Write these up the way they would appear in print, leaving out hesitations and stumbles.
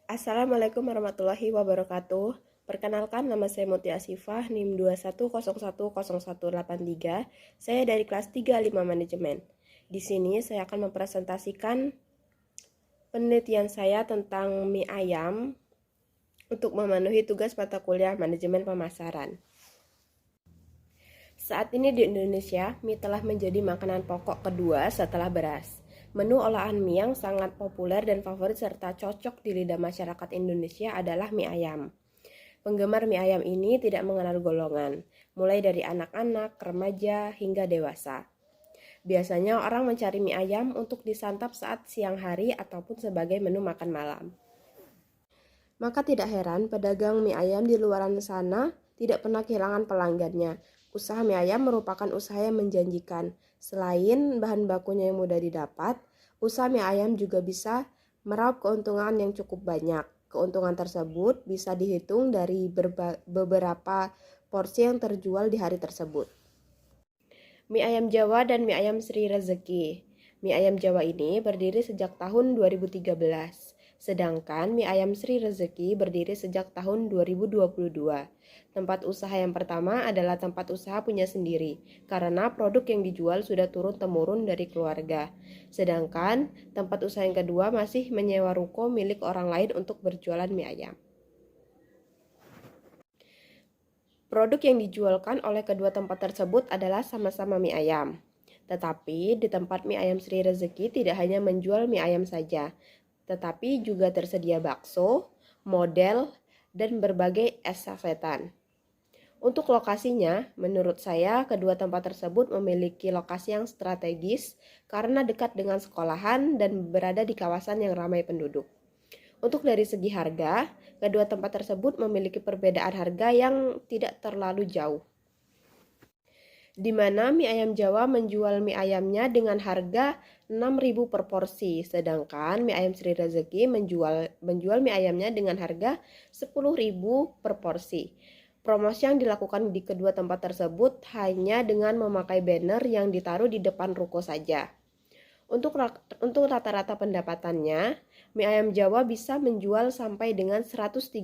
Assalamualaikum warahmatullahi wabarakatuh. Perkenalkan, nama saya Mutia Asifah, NIM 21010183. Saya dari kelas 35 Manajemen. Di sini saya akan mempresentasikan penelitian saya tentang mie ayam untuk memenuhi tugas mata kuliah Manajemen Pemasaran. Saat ini di Indonesia, mie telah menjadi makanan pokok kedua setelah beras. Menu olahan mie yang sangat populer dan favorit serta cocok di lidah masyarakat Indonesia adalah mie ayam. Penggemar mie ayam ini tidak mengenal golongan, mulai dari anak-anak, remaja, hingga dewasa. Biasanya orang mencari mie ayam untuk disantap saat siang hari ataupun sebagai menu makan malam. Maka tidak heran pedagang mie ayam di luaran sana tidak pernah kehilangan pelanggannya. Usaha mie ayam merupakan usaha yang menjanjikan. Selain bahan bakunya yang mudah didapat, usaha mie ayam juga bisa meraup keuntungan yang cukup banyak. Keuntungan tersebut bisa dihitung dari beberapa porsi yang terjual di hari tersebut. Mie ayam Jawa dan mie ayam Sri Rezeki. Mie ayam Jawa ini berdiri sejak tahun 2013. Sedangkan mie ayam Sri Rezeki berdiri sejak tahun 2022. Tempat usaha yang pertama adalah tempat usaha punya sendiri, karena produk yang dijual sudah turun-temurun dari keluarga. Sedangkan tempat usaha yang kedua masih menyewa ruko milik orang lain untuk berjualan mie ayam. Produk yang dijualkan oleh kedua tempat tersebut adalah sama-sama mie ayam. Tetapi di tempat mie ayam Sri Rezeki tidak hanya menjual mie ayam saja, tetapi juga tersedia bakso, model, dan berbagai es sasetan. Untuk lokasinya, menurut saya kedua tempat tersebut memiliki lokasi yang strategis karena dekat dengan sekolahan dan berada di kawasan yang ramai penduduk. Untuk dari segi harga, kedua tempat tersebut memiliki perbedaan harga yang tidak terlalu jauh. Di mana mie ayam Jawa menjual mie ayamnya dengan harga 6.000 per porsi, sedangkan mie ayam Sri Rezeki menjual mie ayamnya dengan harga 10.000 per porsi. Promosi yang dilakukan di kedua tempat tersebut hanya dengan memakai banner yang ditaruh di depan ruko saja. Untuk rata-rata pendapatannya, mie ayam Jawa bisa menjual sampai dengan 135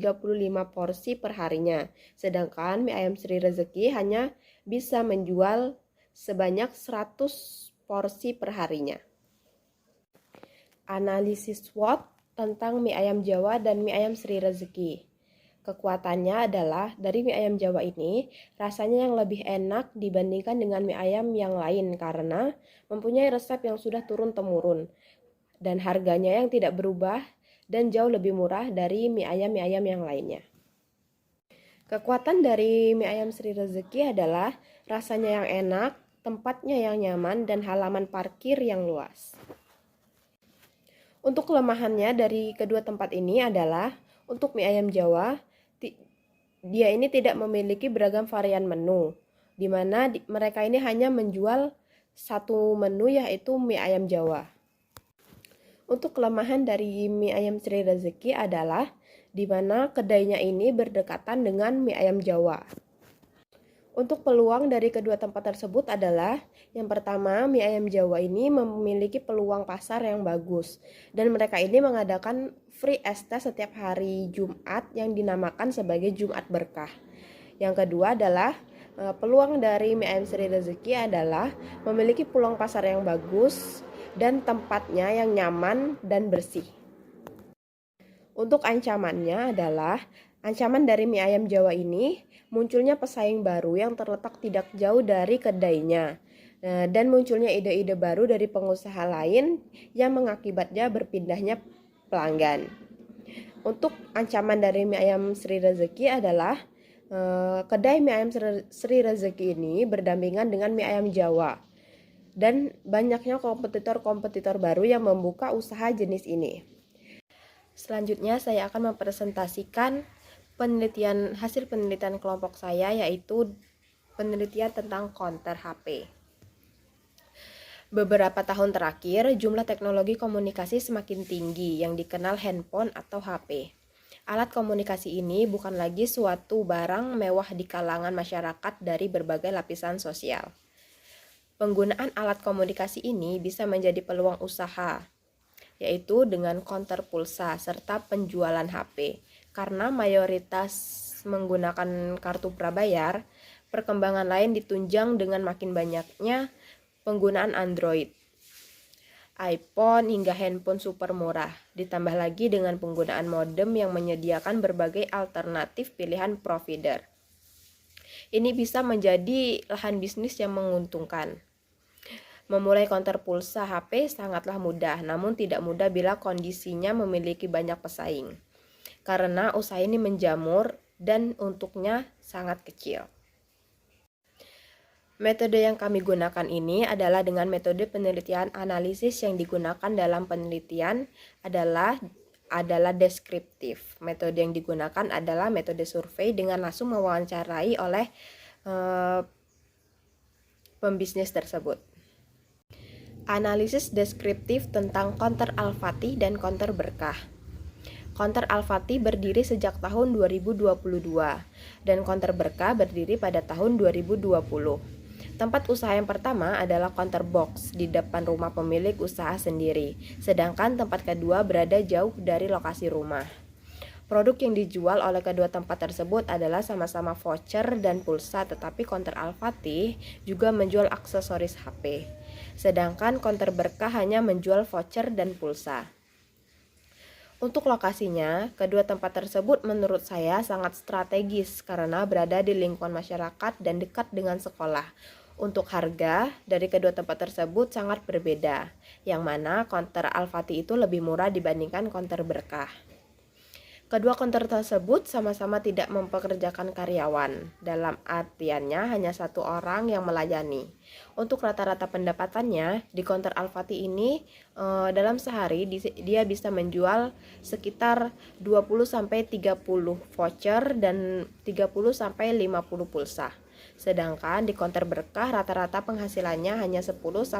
porsi per harinya, sedangkan mie ayam Sri Rezeki hanya bisa menjual sebanyak 100 porsi per harinya. Analisis SWOT tentang mie ayam Jawa dan mie ayam Sri Rezeki. Kekuatannya adalah dari mie ayam Jawa ini rasanya yang lebih enak dibandingkan dengan mie ayam yang lain karena mempunyai resep yang sudah turun-temurun dan harganya yang tidak berubah dan jauh lebih murah dari mie ayam yang lainnya. Kekuatan dari mie ayam Sri Rezeki adalah rasanya yang enak, tempatnya yang nyaman, dan halaman parkir yang luas. Untuk kelemahannya dari kedua tempat ini adalah untuk mie ayam Jawa, dia ini tidak memiliki beragam varian menu, di mana mereka ini hanya menjual satu menu yaitu mie ayam Jawa. Untuk kelemahan dari mie ayam Sri Rezeki adalah di mana kedainya ini berdekatan dengan mie ayam Jawa. Untuk peluang dari kedua tempat tersebut adalah yang pertama, mie ayam Jawa ini memiliki peluang pasar yang bagus dan mereka ini mengadakan free es teh setiap hari Jumat yang dinamakan sebagai Jumat Berkah. Yang kedua adalah peluang dari mie ayam Sri Rezeki adalah memiliki peluang pasar yang bagus dan tempatnya yang nyaman dan bersih. Untuk ancamannya adalah ancaman dari mie ayam Jawa ini munculnya pesaing baru yang terletak tidak jauh dari kedainya dan munculnya ide-ide baru dari pengusaha lain yang mengakibatnya berpindahnya pelanggan. Untuk ancaman dari mie ayam Sri Rezeki adalah kedai mie ayam Sri Rezeki ini berdampingan dengan mie ayam Jawa dan banyaknya kompetitor-kompetitor baru yang membuka usaha jenis ini. Selanjutnya saya akan mempresentasikan hasil penelitian kelompok saya, yaitu penelitian tentang counter HP. Beberapa tahun terakhir, jumlah teknologi komunikasi semakin tinggi yang dikenal handphone atau HP. Alat komunikasi ini bukan lagi suatu barang mewah di kalangan masyarakat dari berbagai lapisan sosial. Penggunaan alat komunikasi ini bisa menjadi peluang usaha, yaitu dengan konter pulsa serta penjualan HP. Karena mayoritas menggunakan kartu prabayar, perkembangan lain ditunjang dengan makin banyaknya penggunaan Android, iPhone hingga handphone super murah. Ditambah lagi dengan penggunaan modem yang menyediakan berbagai alternatif pilihan provider. Ini bisa menjadi lahan bisnis yang menguntungkan. Memulai konter pulsa HP sangatlah mudah, namun tidak mudah bila kondisinya memiliki banyak pesaing. Karena usaha ini menjamur dan untuknya sangat kecil. Metode yang kami gunakan ini adalah dengan metode penelitian analisis yang digunakan dalam penelitian adalah deskriptif. Metode yang digunakan adalah metode survei dengan langsung mewawancarai oleh pembisnis tersebut. Analisis deskriptif tentang konter Al-Fatih dan konter berkah. Konter Al-Fatih berdiri sejak tahun 2022 dan konter berkah berdiri pada tahun 2020. Tempat usaha yang pertama adalah konter box di depan rumah pemilik usaha sendiri, sedangkan tempat kedua berada jauh dari lokasi rumah. Produk yang dijual oleh kedua tempat tersebut adalah sama-sama voucher dan pulsa, tetapi konter Al-Fatih juga menjual aksesoris HP, sedangkan konter berkah hanya menjual voucher dan pulsa. Untuk lokasinya, kedua tempat tersebut menurut saya sangat strategis karena berada di lingkungan masyarakat dan dekat dengan sekolah. Untuk harga, dari kedua tempat tersebut sangat berbeda, yang mana konter Al-Fatih itu lebih murah dibandingkan konter berkah. Kedua konter tersebut sama-sama tidak mempekerjakan karyawan, dalam artiannya hanya satu orang yang melayani. Untuk rata-rata pendapatannya, di konter Al-Fatih ini dalam sehari dia bisa menjual sekitar 20-30 voucher dan 30-50 pulsa. Sedangkan di konter berkah rata-rata penghasilannya hanya 10-15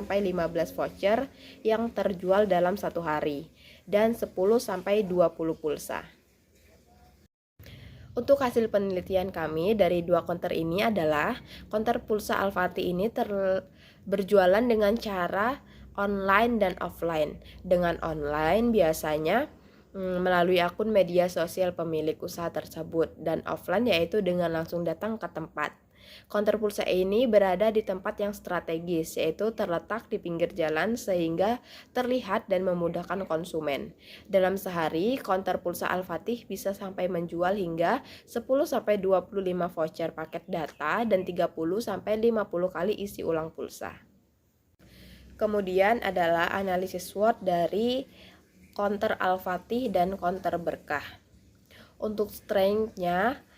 voucher yang terjual dalam satu hari dan 10-20 pulsa. Untuk hasil penelitian kami dari dua konter ini adalah konter pulsa Al-Fatih ini berjualan dengan cara online dan offline. Dengan online biasanya melalui akun media sosial pemilik usaha tersebut, dan offline yaitu dengan langsung datang ke tempat. Konter pulsa ini berada di tempat yang strategis, yaitu terletak di pinggir jalan sehingga terlihat dan memudahkan konsumen. Dalam sehari, konter pulsa Al-Fatih bisa sampai menjual hingga 10-25 voucher paket data dan 30-50 kali isi ulang pulsa. Kemudian adalah analisis SWOT dari konter Al-Fatih dan konter berkah. Untuk strength-nya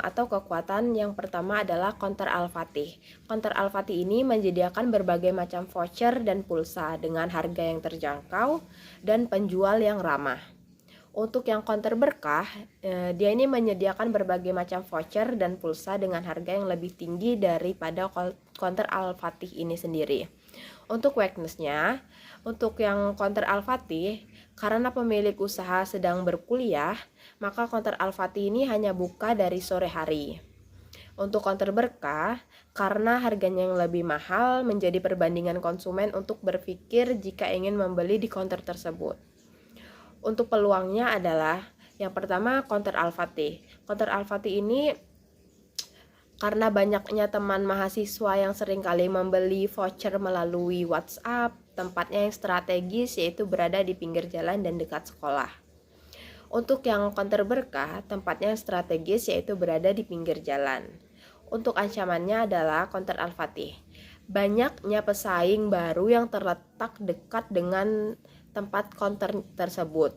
atau kekuatan yang pertama adalah konter Al-Fatih. Konter Al-Fatih ini menyediakan berbagai macam voucher dan pulsa dengan harga yang terjangkau dan penjual yang ramah. Untuk yang konter berkah, dia ini menyediakan berbagai macam voucher dan pulsa dengan harga yang lebih tinggi daripada konter Al-Fatih ini sendiri. Untuk weakness-nya, untuk yang konter Al-Fatih, karena pemilik usaha sedang berkuliah, maka konter Al-Fatih ini hanya buka dari sore hari. Untuk konter berkah, karena harganya yang lebih mahal menjadi perbandingan konsumen untuk berpikir jika ingin membeli di konter tersebut. Untuk peluangnya adalah yang pertama konter Al-Fatih. Konter Al-Fatih ini karena banyaknya teman mahasiswa yang seringkali membeli voucher melalui WhatsApp, tempatnya yang strategis yaitu berada di pinggir jalan dan dekat sekolah. Untuk yang konter berkah, tempatnya yang strategis yaitu berada di pinggir jalan. Untuk ancamannya adalah konter Al-Fatih. Banyaknya pesaing baru yang terletak dekat dengan tempat konter tersebut.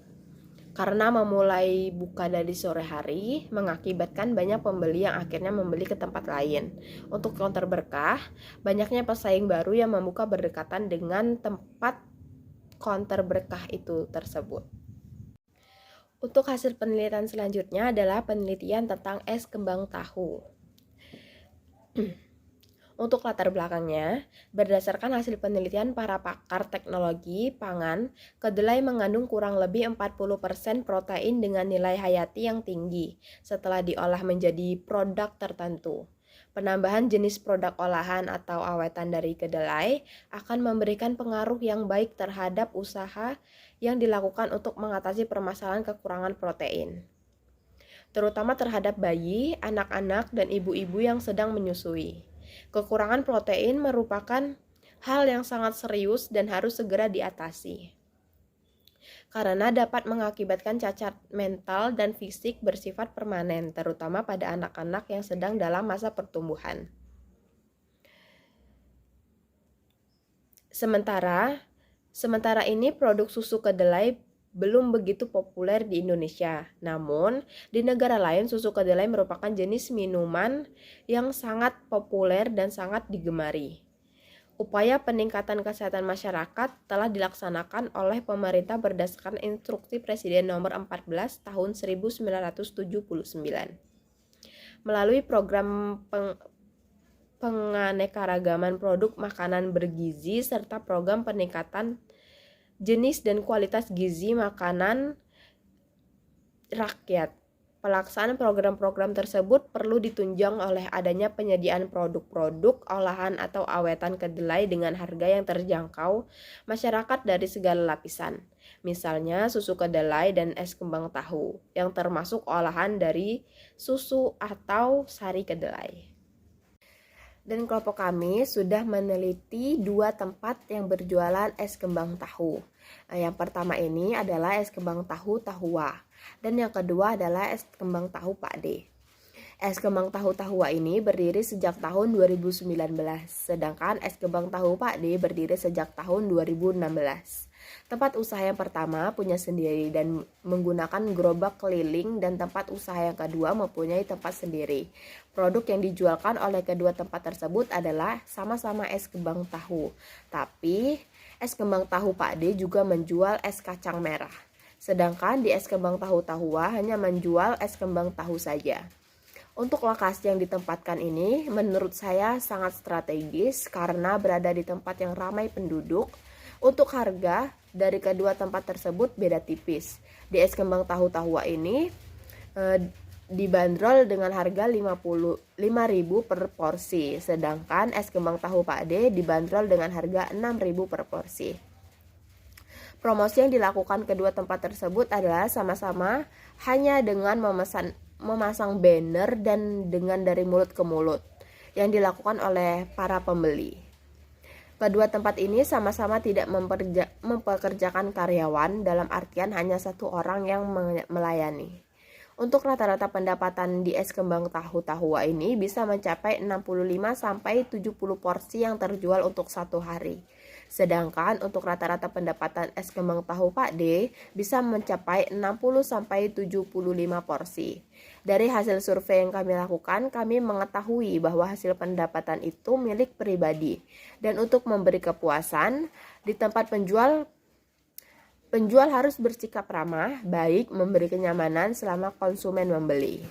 Karena memulai buka dari sore hari, mengakibatkan banyak pembeli yang akhirnya membeli ke tempat lain. Untuk konter berkah, banyaknya pesaing baru yang membuka berdekatan dengan tempat konter berkah itu tersebut. Untuk hasil penelitian selanjutnya adalah penelitian tentang es kembang tahu. Untuk latar belakangnya, berdasarkan hasil penelitian para pakar teknologi pangan, kedelai mengandung kurang lebih 40% protein dengan nilai hayati yang tinggi setelah diolah menjadi produk tertentu. Penambahan jenis produk olahan atau awetan dari kedelai akan memberikan pengaruh yang baik terhadap usaha yang dilakukan untuk mengatasi permasalahan kekurangan protein, terutama terhadap bayi, anak-anak, dan ibu-ibu yang sedang menyusui. Kekurangan protein merupakan hal yang sangat serius dan harus segera diatasi, karena dapat mengakibatkan cacat mental dan fisik bersifat permanen, terutama pada anak-anak yang sedang dalam masa pertumbuhan. Sementara ini produk susu kedelai belum begitu populer di Indonesia. Namun, di negara lain susu kedelai merupakan jenis minuman yang sangat populer dan sangat digemari. Upaya peningkatan kesehatan masyarakat telah dilaksanakan oleh pemerintah berdasarkan Instruksi Presiden Nomor 14 Tahun 1979. Melalui program penganekaragaman produk makanan bergizi serta program peningkatan jenis dan kualitas gizi makanan rakyat. Pelaksanaan program-program tersebut perlu ditunjang oleh adanya penyediaan produk-produk olahan atau awetan kedelai dengan harga yang terjangkau masyarakat dari segala lapisan. Misalnya susu kedelai dan es kembang tahu yang termasuk olahan dari susu atau sari kedelai. Dan kelompok kami sudah meneliti 2 tempat yang berjualan es kembang tahu. Yang pertama ini adalah es kembang tahu Tahua, dan yang kedua adalah es kembang tahu Pak D. Es kembang tahu Tahua ini berdiri sejak tahun 2019, sedangkan es kembang tahu Pak D berdiri sejak tahun 2016. Tempat usaha yang pertama punya sendiri dan menggunakan gerobak keliling, dan tempat usaha yang kedua mempunyai tempat sendiri. Produk yang dijualkan oleh kedua tempat tersebut adalah sama-sama es kembang tahu, tapi es kembang tahu Pak D juga menjual es kacang merah. Sedangkan di es kembang tahu Tahua hanya menjual es kembang tahu saja. Untuk lokasi yang ditempatkan ini menurut saya sangat strategis karena berada di tempat yang ramai penduduk. Untuk harga dari kedua tempat tersebut beda tipis. Di es kembang tahu Tahua ini dibanderol dengan harga 5.000 per porsi, sedangkan es kembang tahu Pak D dibanderol dengan harga 6.000 per porsi. Promosi yang dilakukan kedua tempat tersebut adalah sama-sama hanya dengan memasang banner dan dengan dari mulut ke mulut yang dilakukan oleh para pembeli. Kedua tempat ini sama-sama tidak mempekerjakan karyawan, dalam artian hanya satu orang yang melayani. Untuk rata-rata pendapatan di es kembang tahu Tahua ini bisa mencapai 65-70 porsi yang terjual untuk satu hari. Sedangkan untuk rata-rata pendapatan es kembang tahu Pak D bisa mencapai 60-75 porsi. Dari hasil survei yang kami lakukan, kami mengetahui bahwa hasil pendapatan itu milik pribadi. Dan untuk memberi kepuasan, di tempat penjual harus bersikap ramah, baik, memberi kenyamanan selama konsumen membeli.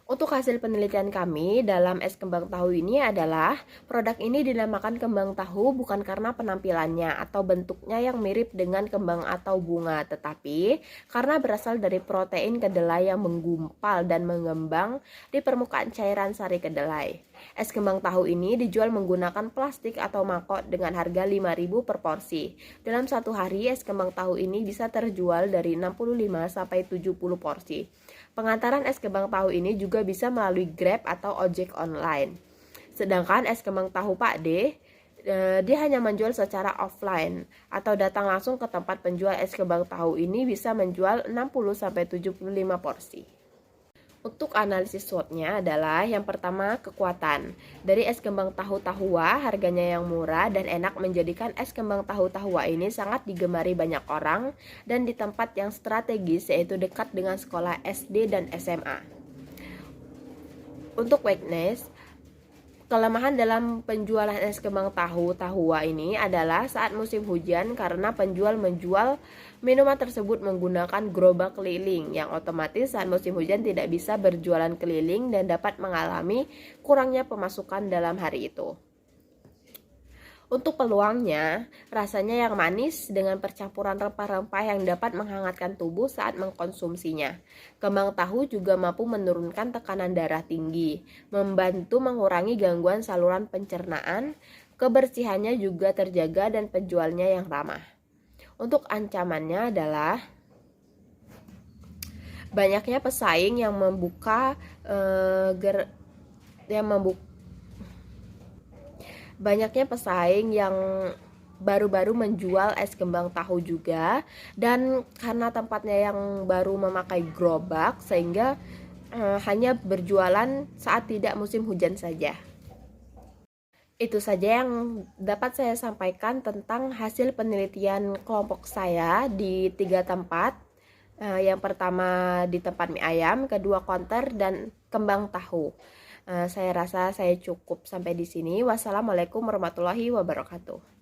Untuk hasil penelitian kami dalam es kembang tahu ini adalah produk ini dinamakan kembang tahu bukan karena penampilannya atau bentuknya yang mirip dengan kembang atau bunga, tetapi karena berasal dari protein kedelai yang menggumpal dan mengembang di permukaan cairan sari kedelai. Es kembang tahu ini dijual menggunakan plastik atau mangkok dengan harga 5.000 per porsi. Dalam satu hari es kembang tahu ini bisa terjual dari 65-70 porsi. Pengantaran es kembang tahu ini juga bisa melalui Grab atau ojek online. Sedangkan es kembang tahu Pak D, dia hanya menjual secara offline atau datang langsung ke tempat penjual es kembang tahu ini bisa menjual 60-75 porsi. Untuk analisis SWOT-nya adalah yang pertama kekuatan. Dari es kembang tahu Tahua harganya yang murah dan enak menjadikan es kembang tahu Tahua ini sangat digemari banyak orang dan di tempat yang strategis yaitu dekat dengan sekolah SD dan SMA. Untuk weakness, kelemahan dalam penjualan es kembang tahu Tahua ini adalah saat musim hujan karena penjual menjual minuman tersebut menggunakan gerobak keliling yang otomatis saat musim hujan tidak bisa berjualan keliling dan dapat mengalami kurangnya pemasukan dalam hari itu. Untuk peluangnya, rasanya yang manis dengan percampuran rempah-rempah yang dapat menghangatkan tubuh saat mengkonsumsinya. Kembang tahu juga mampu menurunkan tekanan darah tinggi, membantu mengurangi gangguan saluran pencernaan, kebersihannya juga terjaga dan penjualnya yang ramah. Untuk ancamannya adalah banyaknya pesaing yang membuka banyaknya pesaing yang baru-baru menjual es kembang tahu juga, dan karena tempatnya yang baru memakai gerobak sehingga hanya berjualan saat tidak musim hujan saja. Itu saja yang dapat saya sampaikan tentang hasil penelitian kelompok saya di 3 tempat. Yang pertama di tempat mie ayam, kedua konter, dan kembang tahu. Saya rasa saya cukup sampai di sini. Wassalamualaikum warahmatullahi wabarakatuh.